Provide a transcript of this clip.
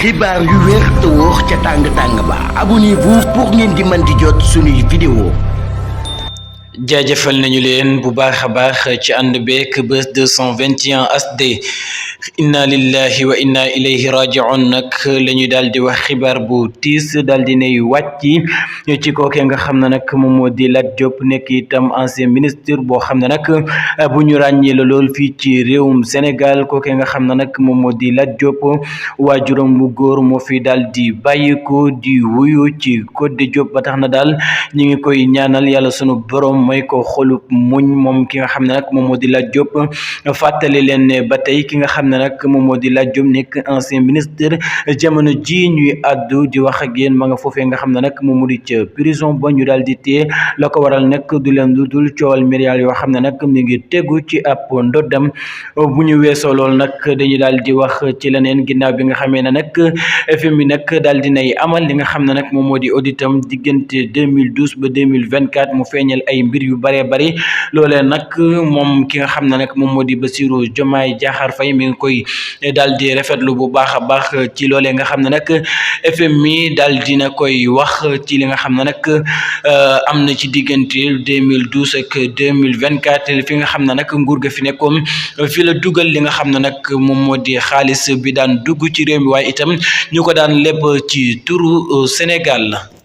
xibaar yu wér te wóor ca tàng ba abonnez-vous pour ngeen di mën di jot suñuy vidéo. jaajëfal nañu leen bu baax a baax ci ànd beek Buzz 221 HD inna lillahi wa inna ilayhi raji'un nag la ñu daal di wax xibaar bu tiis daal di nay wàcc ci kooke nga xam ne nag moom moo di Lat Diop nekk itam ancien ministre boo xam ne nag bu ñu ràññee la lool fii ci réewum Sénégal kooke nga xam ne nag moom moo di Lat Diop waajuram bu góor moo fi daal di bàyyi ko di wuyu ci Codé Diop ba tax na daal ñu ngi koy ñaanal yàlla sunu borom mooy ko xolub muñ moom ki nga xam ne nag moom moo di Lat Diop fàttali leen ne ba tey ki nga xam ne nag moom moo di Lat Diop nekk ancien ministre jamono ji ñuy àddu di wax ak yéen ma nga foofee nga xam ne nag moom moo di ca prison ba ñu daal di téye la ko waral nag du leen lu dul coowal milliards yoo xam ne nag mi ngi tegu ci ab ndoddam bu ñu weesoo lool nag dañuy daal di wax ci leneen ginnaaw bi nga xamee ne nag FMI nag daal di nay amal li nga xam ne nag moom moo di auditam diggante 2012 ba 2024 mu feeñal ay mbir yu bëree bëri loolee nag moom ki nga xam ne nag moom moo di Bassirou Diomaye Diakhar Faye mi ngi koy daal di rafetlu bu baax a baax ci loolee nga xam ne nag FMI daal dina koy wax ci li nga xam ne nag am na ci diggante 2012 ak 2024 fi nga xam ne nag nguur ga fi nekkoon fi la dugal li nga xam ne nag moom moo di xaalis bi daan dugg ci réew mi waaye itam ñu ko daan lépp ci turu Sénégal la